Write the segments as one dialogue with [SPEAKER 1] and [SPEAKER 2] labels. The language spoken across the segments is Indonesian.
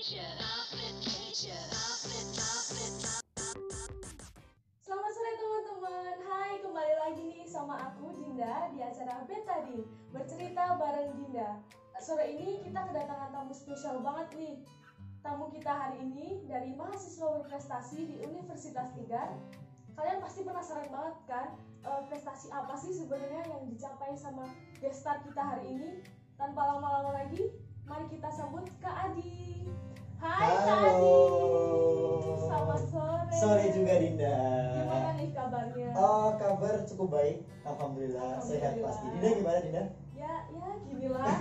[SPEAKER 1] Selamat sore teman-teman. Hai, kembali lagi nih sama aku Dinda di acara Betadine bercerita bareng Dinda. Sore ini kita kedatangan tamu spesial banget nih. Tamu kita hari ini dari mahasiswa berprestasi di Universitas Tidar. Kalian pasti penasaran banget kan, prestasi apa sih sebenarnya yang dicapai sama guest star kita hari ini? Tanpa lama-lama lagi, mari kita sambut Kak Adi. Hai Kak Adi. Selamat sore.
[SPEAKER 2] Sore juga Dinda.
[SPEAKER 1] Gimana nih kabarnya?
[SPEAKER 2] Oh, kabar cukup baik. Alhamdulillah, sehat pasti. Dinda gimana Dinda?
[SPEAKER 1] Ya ginilah.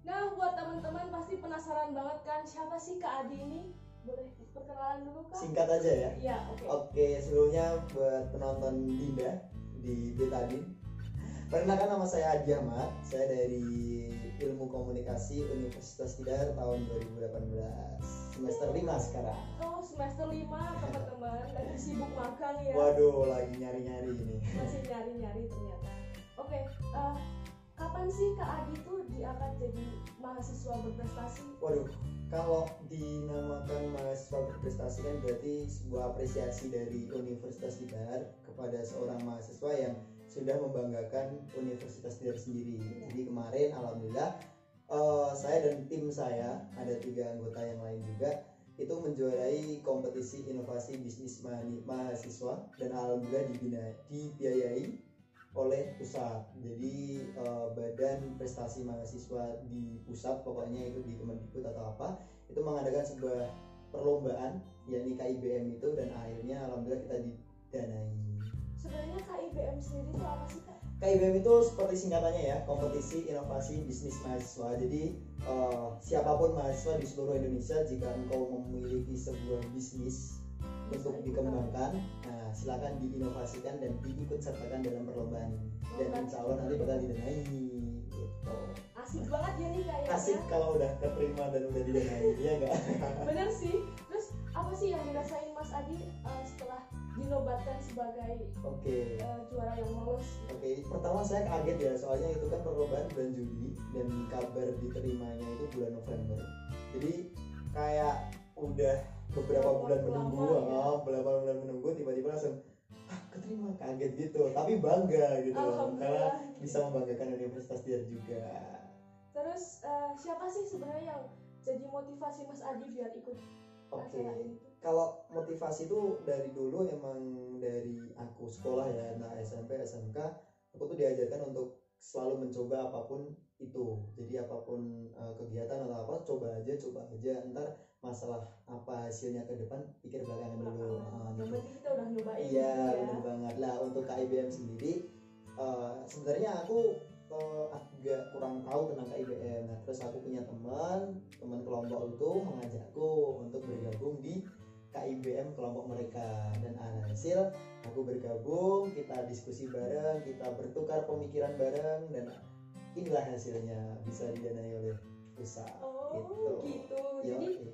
[SPEAKER 1] Nah, buat teman-teman pasti penasaran banget kan siapa sih Kak Adi ini? Boleh perkenalan dulu Kak?
[SPEAKER 2] Singkat aja ya.
[SPEAKER 1] Iya, oke.
[SPEAKER 2] Oke, sebelumnya buat penonton Dinda di Betadine, perkenalkan nama saya Adi Ahmad. Saya dari Ilmu Komunikasi Universitas Tidar tahun 2018. Semester 5 sekarang.
[SPEAKER 1] Oh, semester 5 teman-teman. Lagi sibuk magang ya.
[SPEAKER 2] Waduh, lagi nyari-nyari ini.
[SPEAKER 1] Masih nyari-nyari ternyata. Oke, kapan sih Kak Adi tuh diangkat jadi mahasiswa berprestasi?
[SPEAKER 2] Waduh, kalau dinamakan mahasiswa berprestasi kan berarti sebuah apresiasi dari Universitas Tidar kepada seorang mahasiswa yang sudah membanggakan Universitas Tidar sendiri. Jadi kemarin alhamdulillah saya dan tim saya, ada 3 anggota yang lain juga, itu menjuarai kompetisi inovasi bisnis mahasiswa dan alhamdulillah dibiayai oleh pusat. Jadi badan prestasi mahasiswa di pusat, pokoknya itu di Kemendikbud atau apa, itu mengadakan sebuah perlombaan yakni KIBM itu, dan akhirnya alhamdulillah kita didanai.
[SPEAKER 1] Sebenarnya KIBM sendiri itu apa sih Kak?
[SPEAKER 2] KIBM itu seperti singkatannya ya, kompetisi inovasi bisnis mahasiswa. Jadi siapapun mahasiswa di seluruh Indonesia, jika engkau memiliki sebuah bisnis untuk dikembangkan, nah silakan diinovasikan dan diikut sertakan dalam perlombaan ini, dan insya Allah nanti bakal didanai gitu.
[SPEAKER 1] Asik banget ya nih kayaknya.
[SPEAKER 2] Asik kalau udah keterima dan udah didanai, iya nggak?
[SPEAKER 1] Bener sih. Terus apa sih yang dirasain Mas Adi setelah dinobatkan sebagai juara yang lolos?
[SPEAKER 2] Oke, pertama saya kaget ya, soalnya itu kan perlombaan bulan Juli dan kabar diterimanya itu bulan November. Jadi kayak udah beberapa bulan menunggu, tiba-tiba langsung keterima, kaget gitu, tapi bangga gitu karena bisa membanggakan Universitas Tidar juga.
[SPEAKER 1] Terus siapa sih sebenarnya yang jadi motivasi Mas Adi biar ikut acara ini?
[SPEAKER 2] Kalau motivasi itu dari dulu emang dari aku sekolah ya, nah SMP, SMK, aku tuh diajarkan untuk selalu mencoba apapun itu. Jadi apapun kegiatan atau apa, coba aja, ntar masalah apa hasilnya ke depan pikir belakangan dulu.
[SPEAKER 1] Yang penting kita udah nyobain.
[SPEAKER 2] Iya, benar banget lah. Untuk KIBM sendiri sebenarnya aku agak kurang tahu tentang KIBM. Nah, terus aku punya teman kelompok itu mengajakku untuk bergabung di KIBM kelompok mereka, dan alhasil aku bergabung, kita diskusi bareng, kita bertukar pemikiran bareng, dan inilah hasilnya bisa didanai oleh pusat.
[SPEAKER 1] Gitu. Jadi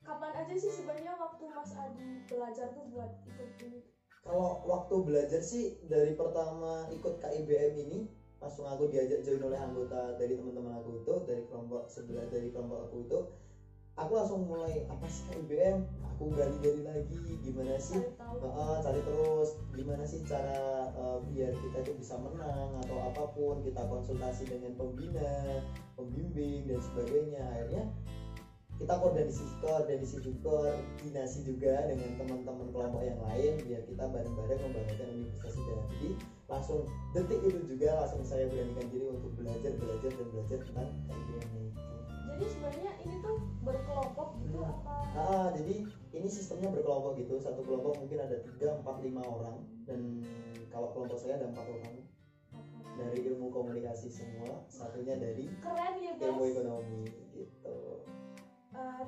[SPEAKER 1] kapan aja sih sebenarnya waktu Mas Adi belajar tuh buat ikut ini? Kalau
[SPEAKER 2] waktu belajar sih dari pertama ikut KIBM ini langsung aku diajak join oleh anggota dari teman-teman aku itu, dari kelompok sebelah, dari kelompok aku itu. Aku langsung mulai, apa sih KIBM? Aku gali-gali lagi, gimana sih cari terus, gimana sih cara biar kita itu bisa menang atau apapun. Kita konsultasi dengan pembina, pembimbing dan sebagainya. Akhirnya kita koordinasi juga dengan teman-teman kelompok yang lain biar kita bareng-bareng membanggakan Universitas Tidar. Jadi langsung detik itu juga langsung saya beranikan diri untuk belajar tentang KIBM ini.
[SPEAKER 1] Jadi sebenarnya ini tuh berkelompok gitu apa?
[SPEAKER 2] Jadi ini sistemnya berkelompok gitu. Satu kelompok mungkin ada 3, 4, 5 orang, dan kalau kelompok saya ada 4 orang dari ilmu komunikasi semua, satunya dari ilmu ekonomi gitu.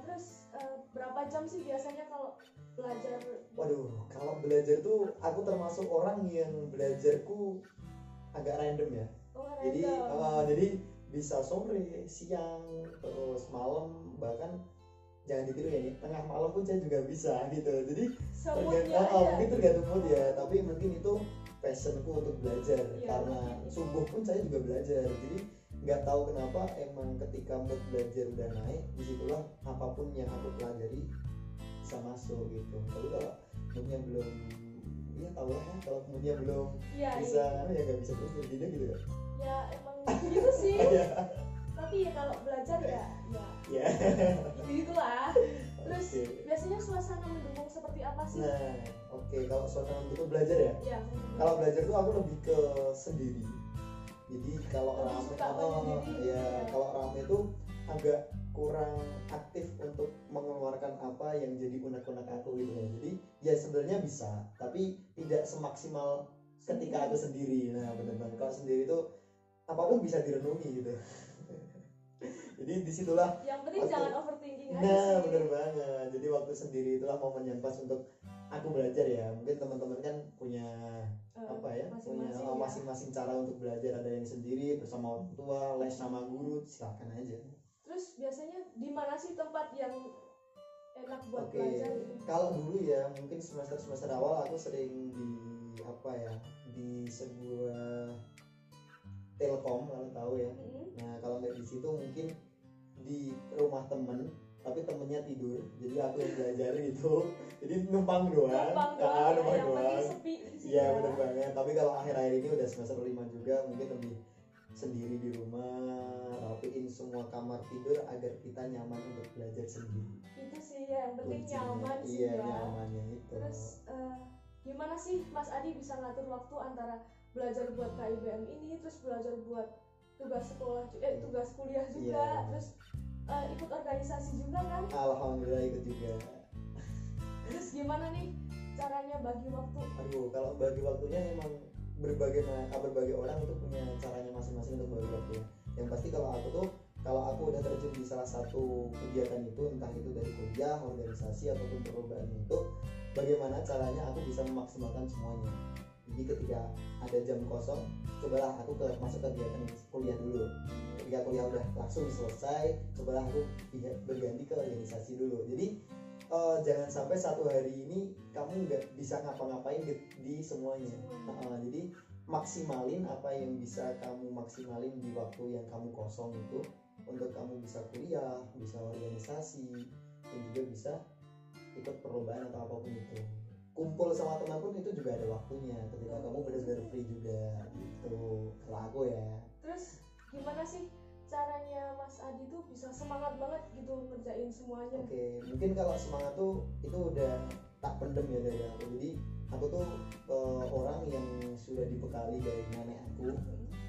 [SPEAKER 1] Terus berapa jam sih biasanya kalau belajar?
[SPEAKER 2] Waduh, kalau belajar tuh aku termasuk orang yang belajarku agak random ya. Jadi bisa sore, siang, terus malam, bahkan jangan ditiru ya nih, tengah malam pun saya juga bisa gitu. Jadi mungkin tergantung mood ya, tapi mungkin itu passionku untuk belajar, karena subuh pun saya juga belajar. Jadi nggak tahu kenapa emang ketika mood belajar udah naik, disitulah apapun yang aku pelajari bisa masuk gitu. Tapi kalau moodnya belum, ya tau lah ya, kalau moodnya belum
[SPEAKER 1] Iya,
[SPEAKER 2] bisa
[SPEAKER 1] iya.
[SPEAKER 2] ya nggak bisa belajar gitu gitu kan.
[SPEAKER 1] Ya emang gitu sih.
[SPEAKER 2] Iya.
[SPEAKER 1] Tapi ya kalau belajar ya
[SPEAKER 2] Ya.
[SPEAKER 1] gitulah. Terus
[SPEAKER 2] Oke.
[SPEAKER 1] biasanya suasana mendukung seperti apa sih?
[SPEAKER 2] Nah, oke, kalau suasana untuk belajar ya,
[SPEAKER 1] Ya,
[SPEAKER 2] kalau belajar tuh aku lebih ke sendiri. Jadi kalau
[SPEAKER 1] Lebih
[SPEAKER 2] rame,
[SPEAKER 1] suka menyendiri,
[SPEAKER 2] ya
[SPEAKER 1] ya.
[SPEAKER 2] kalau rame itu agak kurang aktif untuk mengeluarkan apa yang jadi unek-unek aku gitu ya. Jadi ya sebenarnya bisa, tapi tidak semaksimal ketika aku sendiri. Nah benar banget, kalau sendiri itu apapun bisa direnungi gitu. Jadi disitulah
[SPEAKER 1] yang penting
[SPEAKER 2] waktu-
[SPEAKER 1] jangan overthinking aja
[SPEAKER 2] nah
[SPEAKER 1] sih.
[SPEAKER 2] bener banget. Jadi waktu sendiri itulah momen yang pas untuk aku belajar ya. Mungkin teman-teman kan punya apa ya, punya
[SPEAKER 1] Masing-masing ya.
[SPEAKER 2] masing-masing cara untuk belajar. Ada yang sendiri bersama orang tua, les sama guru, silakan aja.
[SPEAKER 1] Terus biasanya di mana sih tempat yang enak buat
[SPEAKER 2] Oke,
[SPEAKER 1] belajar gitu?
[SPEAKER 2] kalau dulu ya mungkin semester awal aku sering di apa ya, di sebuah Telkom, kalau tahu ya. Nah kalau nggak di situ mungkin di rumah temen, tapi temennya tidur, jadi aku yang belajar gitu. Jadi numpang doang.
[SPEAKER 1] Numpang
[SPEAKER 2] Ah,
[SPEAKER 1] doang,
[SPEAKER 2] numpang
[SPEAKER 1] yang
[SPEAKER 2] doang.
[SPEAKER 1] penting sepi di situ
[SPEAKER 2] Iya
[SPEAKER 1] ya.
[SPEAKER 2] bener banget. Tapi kalau akhir-akhir ini udah semester 5 juga, mungkin lebih sendiri di rumah, rapiin semua kamar tidur agar kita nyaman untuk belajar sendiri.
[SPEAKER 1] Itu sih ya, yang penting
[SPEAKER 2] Kuncinya.
[SPEAKER 1] nyaman sih
[SPEAKER 2] Iya,
[SPEAKER 1] ya.
[SPEAKER 2] nyamannya itu.
[SPEAKER 1] Terus gimana sih Mas Adi bisa ngatur waktu antara belajar buat KIBM ini, terus belajar buat tugas sekolah, tugas kuliah juga,
[SPEAKER 2] Iya.
[SPEAKER 1] terus ikut organisasi juga kan?
[SPEAKER 2] Alhamdulillah ikut juga.
[SPEAKER 1] Terus gimana nih caranya bagi waktu?
[SPEAKER 2] Aduh, kalau bagi waktunya emang berbagai orang itu punya caranya masing-masing untuk bagi waktunya. Yang pasti kalau aku udah terjun di salah satu kegiatan itu, entah itu dari kuliah, organisasi ataupun perlombaan itu, bagaimana caranya aku bisa memaksimalkan semuanya. Jadi ketika ada jam kosong, cobalah aku masuk kegiatan kuliah dulu. Ketika kuliah udah langsung selesai, cobalah aku berganti ke organisasi dulu. Jadi jangan sampai satu hari ini kamu nggak bisa ngapa-ngapain di semuanya. Jadi maksimalin apa yang bisa kamu maksimalin di waktu yang kamu kosong itu, untuk kamu bisa kuliah, bisa organisasi, dan juga bisa ikut perlombaan atau apapun itu. Kumpul sama teman pun itu juga ada waktunya, ketika kamu benar-benar free juga gitu. Kalau aku ya.
[SPEAKER 1] Terus gimana sih caranya Mas Adi tuh bisa semangat banget gitu ngerjain semuanya?
[SPEAKER 2] Oke, mungkin kalau semangat tuh itu udah tak pendem ya dari aku. Jadi aku tuh orang yang sudah dibekali dari nenek aku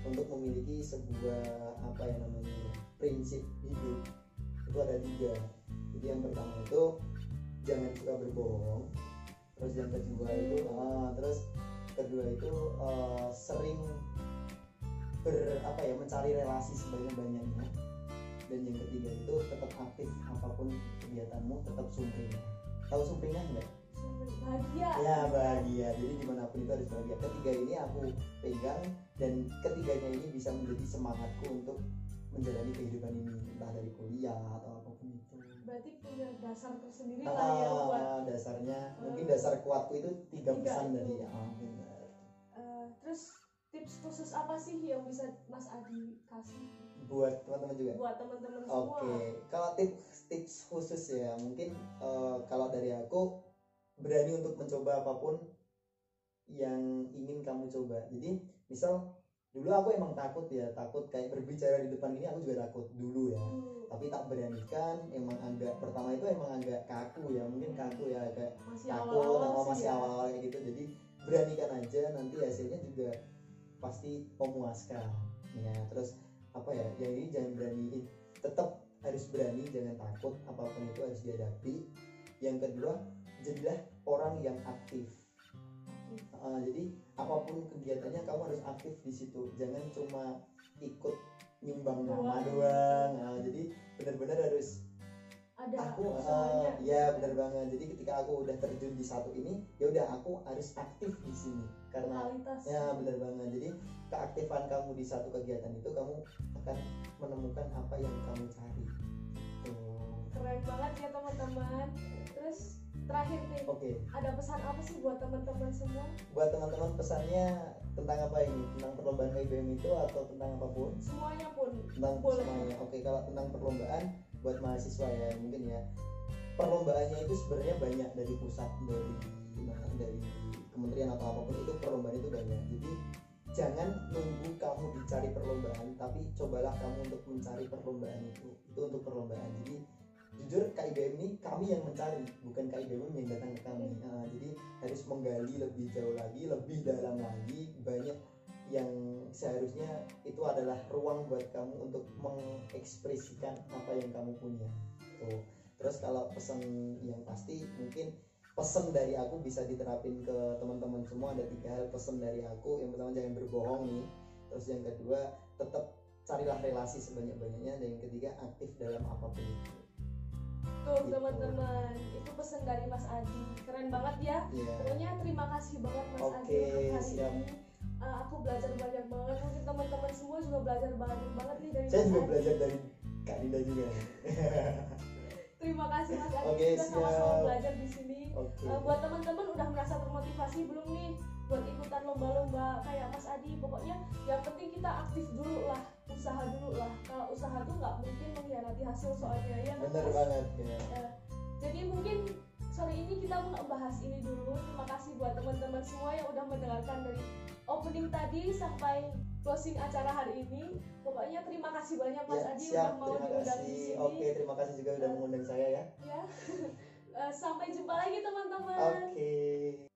[SPEAKER 2] untuk memiliki sebuah apa ya namanya, prinsip hidup. Itu ada 3. Jadi yang pertama itu jangan suka berbohong. Terus yang kedua itu kedua itu sering mencari relasi sebanyak-banyaknya. Dan yang ketiga itu tetap aktif, apapun kegiatanmu tetap sumringah. Tahu sumringah enggak?
[SPEAKER 1] Bahagia.
[SPEAKER 2] Ya bahagia. Jadi dimanapun itu harus bahagia. Ketiga ini aku pegang, dan ketiganya ini bisa menjadi semangatku untuk menjalani kehidupan ini, entah dari kuliah atau apapun itu.
[SPEAKER 1] Berarti punya dasar tersendiri lah ya buat
[SPEAKER 2] dasarnya. Mungkin dasar kuatku itu 3 pesan
[SPEAKER 1] itu.
[SPEAKER 2] dari benar.
[SPEAKER 1] Terus tips khusus apa sih yang bisa Mas Adi kasih
[SPEAKER 2] Buat teman-teman juga.
[SPEAKER 1] buat teman-teman semua?
[SPEAKER 2] Oke, kalau tips khusus ya, mungkin kalau dari aku, berani untuk mencoba apapun yang ingin kamu coba. Jadi misal dulu aku emang takut kayak berbicara di depan ini, aku juga takut dulu ya. Tapi tak beranikan, pertama itu emang agak kaku ya, mungkin kaku ya, kayak
[SPEAKER 1] Masih
[SPEAKER 2] takut
[SPEAKER 1] awal-awal
[SPEAKER 2] masih
[SPEAKER 1] sih ya.
[SPEAKER 2] awal kayak gitu. Jadi beranikan aja, nanti hasilnya juga pasti memuaskan ya. Terus yang ini jangan berani, tetap harus berani, jangan takut, apapun itu harus dihadapi. Yang kedua, jadilah orang yang aktif. Jadi apapun kegiatannya kamu harus aktif di situ, jangan cuma ikut nyumbang nama doang. Jadi benar-benar harus
[SPEAKER 1] Ada
[SPEAKER 2] aku
[SPEAKER 1] usahanya.
[SPEAKER 2] ya benar banget. Jadi ketika aku udah terjun di satu ini, ya udah aku harus aktif di sini, karena
[SPEAKER 1] Kualitas.
[SPEAKER 2] ya benar banget. Jadi keaktifan kamu di satu kegiatan itu, kamu akan menemukan apa yang kamu cari.
[SPEAKER 1] Keren banget ya teman-teman. Terus terakhir nih,
[SPEAKER 2] Oke.
[SPEAKER 1] ada pesan apa sih buat teman-teman semua?
[SPEAKER 2] Buat teman-teman, pesannya tentang apa ini? Tentang perlombaan KIBM itu atau tentang apapun?
[SPEAKER 1] Semuanya pun
[SPEAKER 2] Tentang
[SPEAKER 1] boleh.
[SPEAKER 2] semuanya. Oke, kalau tentang perlombaan buat mahasiswa ya mungkin ya. Perlombaannya itu sebenarnya banyak dari pusat, dari kementerian atau apapun itu perlombaan itu banyak. Jadi jangan nunggu kamu dicari perlombaan, tapi cobalah kamu untuk mencari perlombaan itu untuk perlombaan. Jadi jujur KIBM ini kami yang mencari, bukan KIBM yang datang ke kami. Nah, jadi harus menggali lebih jauh lagi, lebih dalam lagi, banyak yang seharusnya itu adalah ruang buat kamu untuk mengekspresikan apa yang kamu punya. Tuh. Terus kalau pesan yang pasti mungkin pesan dari aku bisa diterapin ke teman-teman semua, ada 3 hal pesan dari aku. Yang pertama jangan berbohong nih, terus yang kedua tetap carilah relasi sebanyak-banyaknya, dan yang ketiga aktif dalam apapun itu.
[SPEAKER 1] Tuh teman-teman, itu pesan dari Mas Adi, keren banget ya.
[SPEAKER 2] Iya.
[SPEAKER 1] Pokoknya terima kasih banget Mas Adi
[SPEAKER 2] Oke,
[SPEAKER 1] untuk hari
[SPEAKER 2] siap.
[SPEAKER 1] ini. Aku belajar banyak banget, mungkin teman-teman semua juga belajar banyak banget nih dari
[SPEAKER 2] Saya
[SPEAKER 1] Mas
[SPEAKER 2] juga
[SPEAKER 1] Adi.
[SPEAKER 2] belajar dari Kak Dinda juga.
[SPEAKER 1] Terima kasih Mas Adi,
[SPEAKER 2] Oke,
[SPEAKER 1] kita sama-sama
[SPEAKER 2] siap.
[SPEAKER 1] belajar di sini.
[SPEAKER 2] Oke.
[SPEAKER 1] Buat teman-teman udah merasa termotivasi belum nih buat ikutan lomba-lomba kayak Mas Adi? Pokoknya yang penting kita aktif dulu lah, usaha dulu lah. Kalau usaha tuh nggak mungkin mengkhianati hasil soalnya ya kan,
[SPEAKER 2] Bener
[SPEAKER 1] Mas?
[SPEAKER 2] banget ya.
[SPEAKER 1] Jadi mungkin sore ini kita nggak bahas ini dulu. Terima kasih buat teman-teman semua yang udah mendengarkan dari opening tadi sampai closing acara hari ini. Pokoknya terima kasih banyak Mas
[SPEAKER 2] Ya,
[SPEAKER 1] Adi
[SPEAKER 2] siap,
[SPEAKER 1] udah mau
[SPEAKER 2] terima
[SPEAKER 1] diundang di
[SPEAKER 2] kasih.
[SPEAKER 1] sini.
[SPEAKER 2] Oke, terima kasih juga udah mengundang saya ya.
[SPEAKER 1] Ya. Sampai jumpa lagi teman-teman.
[SPEAKER 2] Oke.